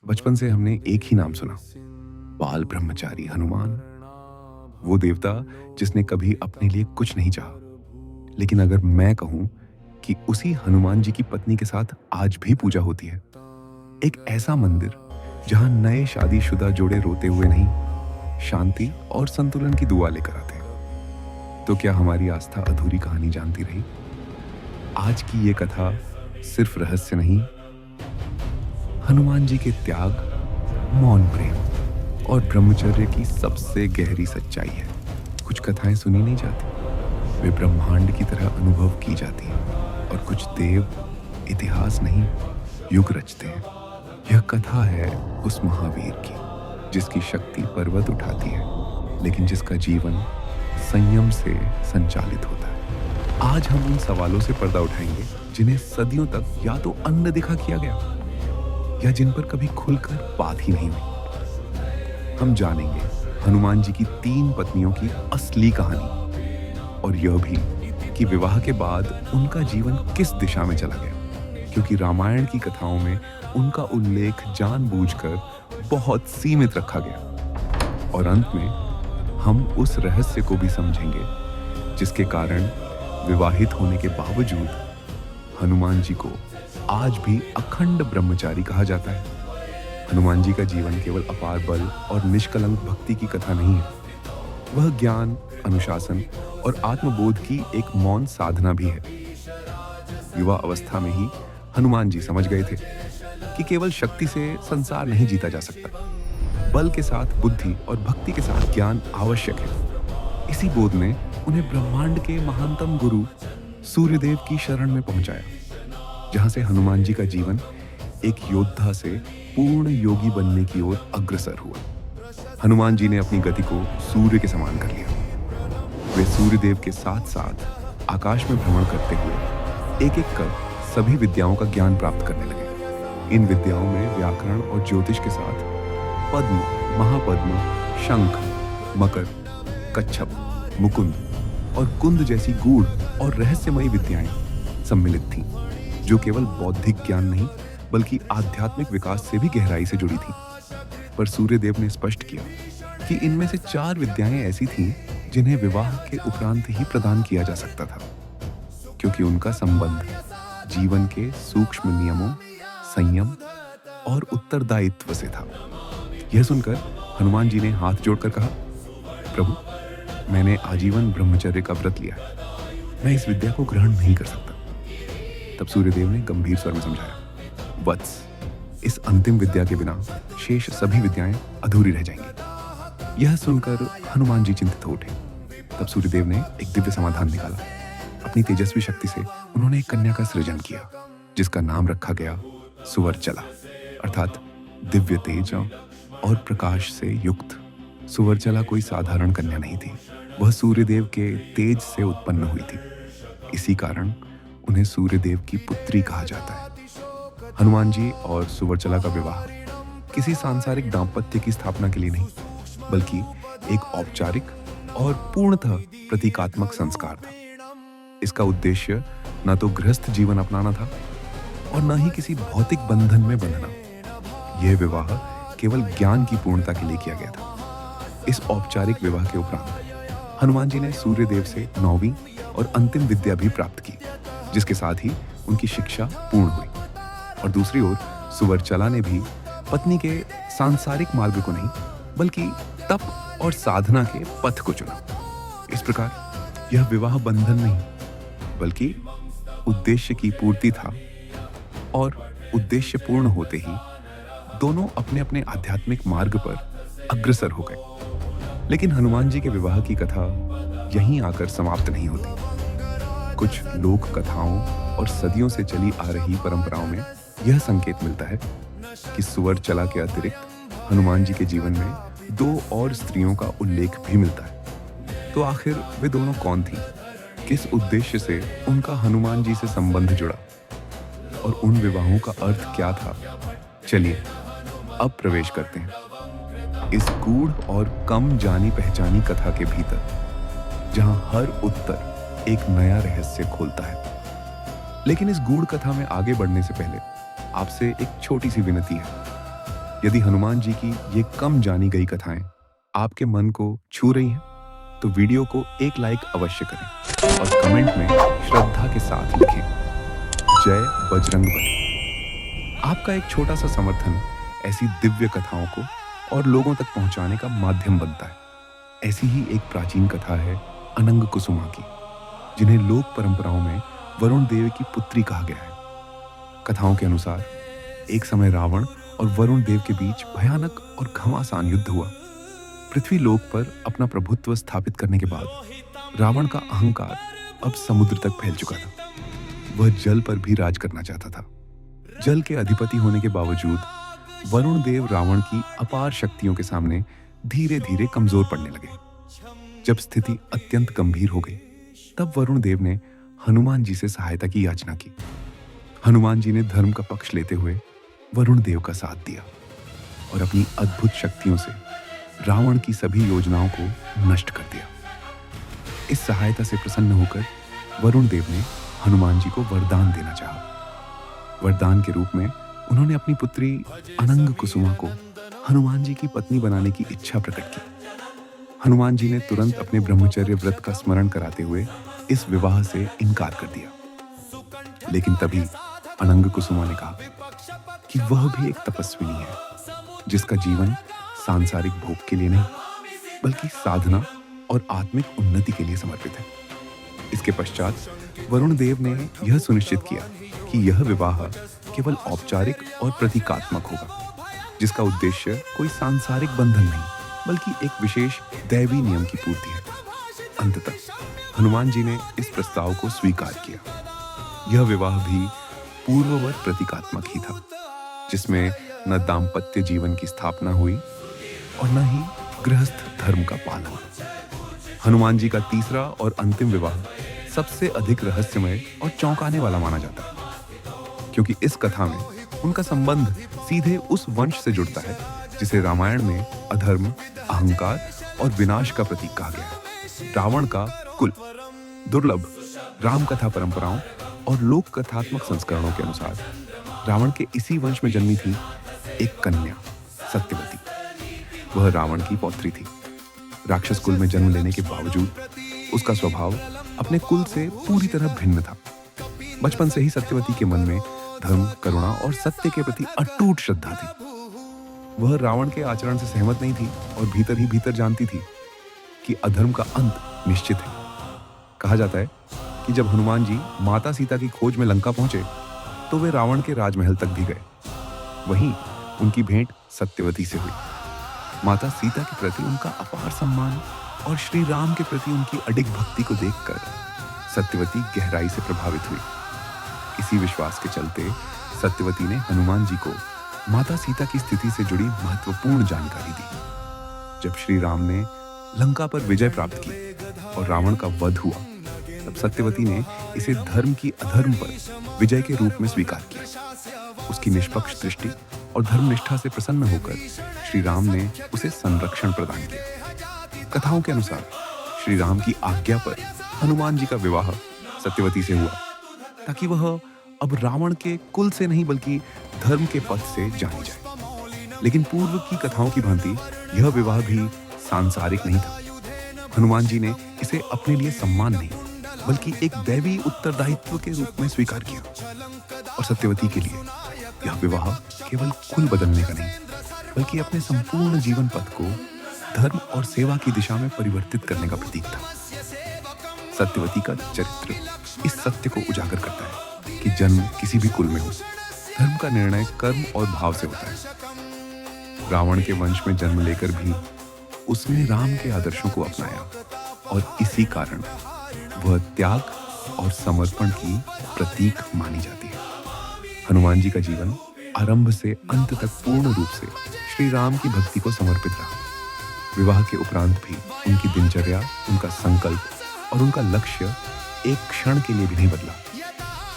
बचपन से हमने एक ही नाम सुना, बाल ब्रह्मचारी हनुमान। वो देवता जिसने कभी अपने लिए कुछ नहीं चाहा। लेकिन अगर मैं कहूं कि उसी हनुमान जी की पत्नी के साथ आज भी पूजा होती है, एक ऐसा मंदिर जहां नए शादीशुदा जोड़े रोते हुए नहीं, शांति और संतुलन की दुआ लेकर आते हैं, तो क्या हमारी आस्था अधूरी कहानी जानती रही? आज की ये कथा सिर्फ रहस्य नहीं, हनुमान जी के त्याग, मौन प्रेम और ब्रह्मचर्य की सबसे गहरी सच्चाई है। कुछ कथाएं सुनी नहीं जाती, वे ब्रह्मांड की तरह अनुभव की जाती हैं, और कुछ देव इतिहास नहीं, युग रचते हैं। यह कथा है उस महावीर की, जिसकी शक्ति पर्वत उठाती है, लेकिन जिसका जीवन संयम से संचालित होता है। आज हम उन सवालों से पर्दा उठाएंगे जिन्हें सदियों तक या तो अनदेखा किया गया, या जिन पर कभी खुलकर बात ही नहीं हुई। हम जानेंगे हनुमान जी की 3 पत्नियों की असली कहानी, और यह भी कि विवाह के बाद उनका जीवन किस दिशा में चला गया, क्योंकि रामायण की कथाओं में उनका उल्लेख जानबूझकर बहुत सीमित रखा गया। और अंत में हम उस रहस्य को भी समझेंगे जिसके कारण विवाहित होने के बावजूद हनुमान जी को आज भी अखंड ब्रह्मचारी कहा जाता है। हनुमान जी का जीवन केवल अपार बल और निष्कलंक भक्ति की कथा नहीं है, वह ज्ञान, अनुशासन और आत्मबोध की एक मौन साधना भी है। युवा अवस्था में ही हनुमान जी समझ गए थे कि केवल शक्ति से संसार नहीं जीता जा सकता, बल के साथ बुद्धि और भक्ति के साथ ज्ञान आवश्यक है। इसी बोध ने उन्हें ब्रह्मांड के महानतम गुरु सूर्यदेव की शरण में पहुंचाया, जहां से हनुमान जी का जीवन एक योद्धा से पूर्ण योगी बनने की ओर अग्रसर हुआ। हनुमान जी ने अपनी गति को सूर्य के समान कर लिया। वे सूर्यदेव के साथ साथ आकाश में भ्रमण करते हुए एक एक कर सभी विद्याओं का ज्ञान प्राप्त करने लगे। इन विद्याओं में व्याकरण और ज्योतिष के साथ पद्म, महापद्म, शंख, मकर, कच्छप, मुकुंद और कुंद जैसी गूढ़ और रहस्यमयी विद्याएं सम्मिलित थीं, जो केवल बौद्धिक ज्ञान नहीं बल्कि आध्यात्मिक विकास से भी गहराई से जुड़ी थी। पर सूर्यदेव ने स्पष्ट किया कि इनमें से 4 विद्याएं ऐसी थीं जिन्हें विवाह के उपरांत ही प्रदान किया जा सकता था, क्योंकि उनका संबंध जीवन के सूक्ष्म नियमों, संयम और उत्तरदायित्व से था। यह सुनकर हनुमान जी ने हाथ जोड़कर कहा, प्रभु, मैंने आजीवन ब्रह्मचर्य का व्रत लिया है, मैं इस विद्या को ग्रहण नहीं कर सकता। तब सूर्यदेव ने गंभीर स्वर में समझाया, वत्स, इस अंतिम विद्या के बिना शेष सभी विद्याएं अधूरी रह जाएंगी। यह सुनकर हनुमान जी चिंतित हो उठे। तब सूर्यदेव ने एक दिव्य समाधान निकाला। अपनी तेजस्वी शक्ति से उन्होंने एक कन्या का सृजन किया, जिसका नाम रखा गया सुवर्चला, अर्थात दिव्य तेज और प्रकाश से युक्त। सुवर्चला कोई साधारण कन्या नहीं थी, वह सूर्यदेव के तेज से उत्पन्न हुई थी। इसी कारण उन्हें सूर्यदेव की पुत्री कहा जाता है। हनुमान जी और सुवर्चला का विवाह किसी सांसारिक दाम्पत्य की स्थापना के लिए नहीं, बल्कि एक औपचारिक और पूर्णतः प्रतीकात्मक संस्कार था। इसका उद्देश्य न तो गृहस्थ जीवन अपनाना था और न ही किसी भौतिक बंधन में बंधना। यह विवाह केवल ज्ञान की पूर्णता के लिए किया गया था। इस औपचारिक विवाह के उपरांत हनुमान जी ने सूर्यदेव से 9वीं और अंतिम विद्या भी प्राप्त की, जिसके साथ ही उनकी शिक्षा पूर्ण हुई। और दूसरी ओर सुवर्चला ने भी पत्नी के सांसारिक मार्ग को नहीं, बल्कि तप और साधना के पथ को चुना। इस प्रकार यह विवाह बंधन नहीं, बल्कि उद्देश्य की पूर्ति था, और उद्देश्य पूर्ण होते ही दोनों अपने अपने आध्यात्मिक मार्ग पर अग्रसर हो गए। लेकिन हनुमान जी के विवाह की कथा यहीं आकर समाप्त नहीं होती। कुछ लोक कथाओं और सदियों से चली आ रही परंपराओं में यह संकेत मिलता है कि सुवर्चला के अतिरिक्त हनुमान जी के जीवन में 2 और स्त्रियों का उल्लेख भी मिलता है। तो आखिर वे दोनों कौन थीं? किस उद्देश्य से उनका हनुमान जी से संबंध जुड़ा, और उन विवाहों का अर्थ क्या था? चलिए अब प्रवेश करते हैं इस गूढ़ और कम जानी पहचानी कथा के भीतर, जहां हर उत्तर एक नया रहस्य खोलता है। लेकिन इस गूढ़ कथा में आगे बढ़ने से पहले आपसे एक छोटी सी विनती है। यदि हनुमान जी की ये कम जानी गई कथाएं आपके मन को छू रही हैं, तो वीडियो को एक लाइक अवश्य करें और कमेंट में श्रद्धा के साथ लिखें, जय बजरंगबली। आपका एक छोटा सा समर्थन ऐसी दिव्य कथाओं को और लोगों तक पहुंचाने का माध्यम बनता है। ऐसी ही एक प्राचीन कथा है अनंग कुसुमा की, जिन्हें लोक परंपराओं में वरुण देव की पुत्री कहा गया है। कथाओं के अनुसार एक समय रावण और वरुण देव के बीच भयानक और घमासान युद्ध हुआ। पृथ्वी लोक पर अपना प्रभुत्व स्थापित करने के बाद रावण का अहंकार अब समुद्र तक फैल चुका था। वह जल पर भी राज करना चाहता था। जल के अधिपति होने के बावजूद वरुण देव रावण की अपार शक्तियों के सामने धीरे धीरे कमजोर पड़ने लगे। जब स्थिति अत्यंत गंभीर हो गई, तब वरुण देव ने हनुमान जी से सहायता की याचना की। हनुमान जी ने धर्म का पक्ष लेते हुए वरुण देव का साथ दिया और अपनी अद्भुत शक्तियों से रावण की सभी योजनाओं को नष्ट कर दिया। इस सहायता से प्रसन्न होकर वरुण देव ने हनुमान जी को वरदान देना चाहा। वरदान के रूप में उन्होंने अपनी पुत्री अनंग कुसुमा को हनुमान जी की पत्नी बनाने की इच्छा प्रकट की। हनुमान जी ने तुरंत अपने ब्रह्मचर्य व्रत का स्मरण कराते हुए इस विवाह से इनकार कर दिया। लेकिन तभी अनंग कुसुमा ने कहा कि वह भी एक तपस्विनी है, जिसका जीवन सांसारिक भोग के लिए नहीं बल्कि साधना और आत्मिक उन्नति के लिए समर्पित है। इसके पश्चात वरुण देव ने यह सुनिश्चित किया कि यह विवाह केवल औपचारिक और प्रतीकात्मक होगा, जिसका उद्देश्य कोई सांसारिक बंधन नहीं बल्कि एक विशेष दैवी नियम की पूर्ति है। अंततः हनुमान जी ने इस प्रस्ताव को स्वीकार किया। यह विवाह भी पूर्ववत प्रतीकात्मक ही था, जिसमें न दाम्पत्य जीवन की स्थापना हुई और न ही गृहस्थ धर्म का पालन। हनुमान जी का तीसरा और अंतिम विवाह सबसे अधिक रहस्यमय और चौंकाने वाला माना जाता है, क्योंकि इस कथा में उनका संबंध सीधे उस वंश से जुड़ता है जिसे रामायण में अधर्म, अहंकार और विनाश का प्रतीक कहा गया है। रावण का कुल। दुर्लभ राम कथा परंपराओं और लोक कथात्मक संस्करणों के अनुसार रावण के इसी वंश में जन्मी थी एक कन्या सत्यवती। वह रावण की पौत्री थी। राक्षस कुल में जन्म लेने के बावजूद उसका स्वभाव अपने कुल से पूरी तरह भिन्न था। बचपन से ही सत्यवती के मन में धर्म, करुणा और सत्य के प्रति अटूट श्रद्धा थी। वह रावण के आचरण से सहमत नहीं थी और भीतर ही भीतर जानती थी कि अधर्म का अंत निश्चित है। कहा जाता है कि जब हनुमान जी माता सीता की खोज में लंका पहुंचे, तो वे रावण के राजमहल तक भी गए। वहीं उनकी भेंट सत्यवती से हुई। माता सीता के प्रति उनका अपार सम्मान और श्री राम के प्रति उनकी अडिग भक्ति को देखकर सत्यवती गहराई से प्रभावित हुई। इसी विश्वास के चलते सत्यवती ने हनुमान जी को माता सीता की स्थिति से जुड़ी महत्वपूर्ण जानकारी दी। जब श्री राम ने लंका पर विजय प्राप्त की और रावण का वध हुआ, तब सत्यवती ने इसे धर्म की अधर्म पर विजय के रूप में स्वीकार किया। उसकी निष्पक्ष दृष्टि और धर्मनिष्ठा से प्रसन्न होकर श्री राम ने उसे संरक्षण प्रदान किया। कथाओं के अनुसार श्री राम की आज्ञा पर हनुमान जी का विवाह सत्यवती से हुआ, ताकि वह अब रावण के कुल से नहीं बल्कि धर्म के पथ से जानी जाए। लेकिन पूर्व की कथाओं की भांति यह विवाह भी सांसारिक नहीं था। हनुमान जी ने इसे अपने लिए सम्मान नहीं बल्कि एक दैवी उत्तरदायित्व के रूप में स्वीकार किया। और सत्यवती के लिए यह विवाह केवल कुल बदलने का नहीं बल्कि अपने संपूर्ण जीवन पथ को धर्म और सेवा की दिशा में परिवर्तित करने का प्रतीक था। सत्यवती का चरित्र इस सत्य को उजागर करता है कि जन्म किसी भी कुल में हो, धर्म का निर्णय कर्म और भाव से होता है। रावण के वंश में जन्म लेकर भी उसने राम के आदर्शों को अपनाया और इसी कारण वह त्याग और समर्पण की प्रतीक मानी जाती है। हनुमान जी का जीवन आरंभ से अंत तक पूर्ण रूप से श्री राम की भक्ति को समर्पित रहा। विवाह के उपरांत भी उनकी दिनचर्या, उनका संकल्प और उनका लक्ष्य एक क्षण के लिए भी नहीं बदला।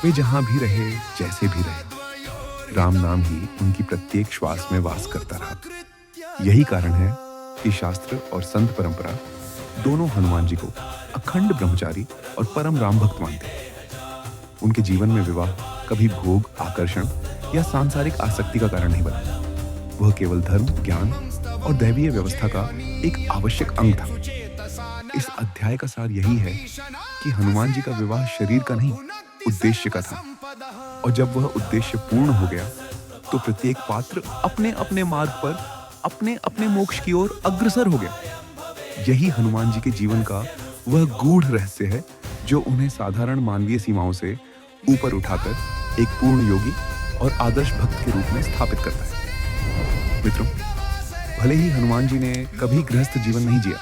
वे जहां भी रहे, जैसे भी रहे, राम नाम ही उनकी प्रत्येक श्वास में वास करता रहा। यही कारण है कि शास्त्र और संत परंपरा दोनों हनुमान जी को अखंड ब्रह्मचारी और परम राम भक्त मानते हैं। उनके जीवन में विवाह कभी भोग, आकर्षण या सांसारिक आसक्ति का कारण नहीं बना, वह केवल धर्म, ज्ञान और दैवीय व्यवस्था का एक आवश्यक अंग था। इस अध्याय का सार यही है कि हनुमान जी का विवाह शरीर का नहीं, उद्देश्य का था। और जब वह उद्देश्य पूर्ण हो गया, तो प्रत्येक पात्र अपने अपने मार्ग पर अपने अपने मोक्ष की ओर अग्रसर हो गया। यही हनुमान जी के जीवन का वह गूढ़ रहस्य है, जो उन्हें साधारण मानवीय सीमाओं से ऊपर उठाकर एक पूर्ण योगी और आदर्श भक्त के रूप में स्थापित करता है। मित्रों, भले ही हनुमान जी ने कभी गृहस्थ जीवन नहीं जिया,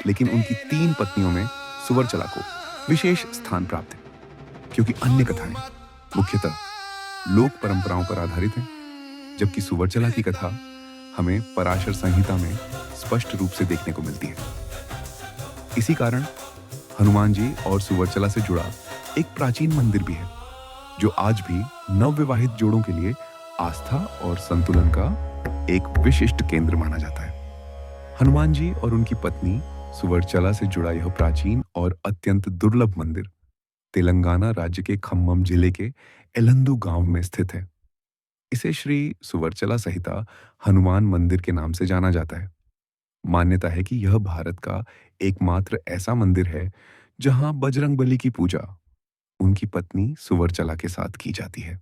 लेकिन उनकी 3 पत्नियों में सुवर्चला को विशेष स्थान प्राप्त है, क्योंकि अन्य कथाएं मुख्यतः लोक परंपराओं पर आधारित हैं, जबकि सुवर्चला की कथा हमें पराशर संहिता में स्पष्ट रूप से देखने को मिलती है। इसी कारण हनुमान जी और सुवर्चला से जुड़ा एक प्राचीन मंदिर भी है, जो आज भी नवविवाहित जोड़ों के लिए आस्था और संतुलन का एक विशिष्ट केंद्र माना जाता है। हनुमान जी और उनकी पत्नी सुवर्चला से जुड़ा यह प्राचीन और अत्यंत दुर्लभ मंदिर तेलंगाना राज्य के खम्मम जिले के एलंदू गांव में स्थित है। इसे श्री सुवर्चला संहिता हनुमान मंदिर के नाम से जाना जाता है। मान्यता है कि यह भारत का एकमात्र ऐसा मंदिर है जहां बजरंगबली की पूजा उनकी पत्नी सुवर्चला के साथ की जाती है।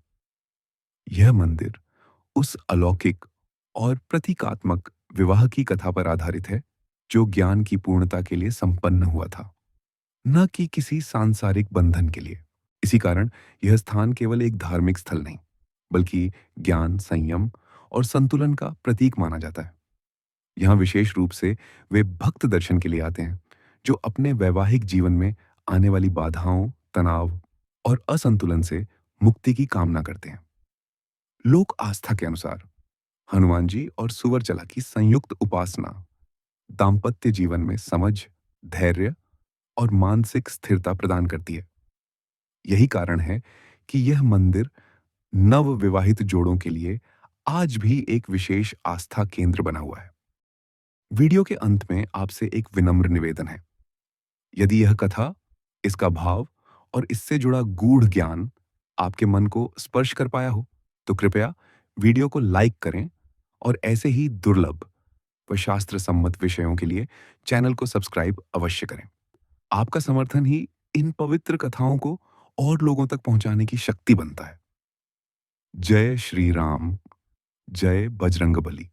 यह मंदिर उस अलौकिक और प्रतीकात्मक विवाह की कथा पर आधारित है, जो ज्ञान की पूर्णता के लिए संपन्न हुआ था, न कि किसी सांसारिक बंधन के लिए। इसी कारण यह स्थान केवल एक धार्मिक स्थल नहीं, बल्कि ज्ञान, संयम और संतुलन का प्रतीक माना जाता है। यहाँ विशेष रूप से वे भक्त दर्शन के लिए आते हैं, जो अपने वैवाहिक जीवन में आने वाली बाधाओं, तनाव और असंतुलन से मुक्ति की कामना करते हैं। लोक आस्था के अनुसार हनुमान जी और सुवर्चला की संयुक्त उपासना दाम्पत्य जीवन में समझ, धैर्य और मानसिक स्थिरता प्रदान करती है। यही कारण है कि यह मंदिर नव विवाहित जोड़ों के लिए आज भी एक विशेष आस्था केंद्र बना हुआ है। वीडियो के अंत में आपसे एक विनम्र निवेदन है। यदि यह कथा, इसका भाव और इससे जुड़ा गूढ़ ज्ञान आपके मन को स्पर्श कर पाया हो, तो कृपया वीडियो को लाइक करें और ऐसे ही दुर्लभ व शास्त्र सम्मत विषयों के लिए चैनल को सब्सक्राइब अवश्य करें। आपका समर्थन ही इन पवित्र कथाओं को और लोगों तक पहुंचाने की शक्ति बनता है। जय श्री राम, जय बजरंगबली।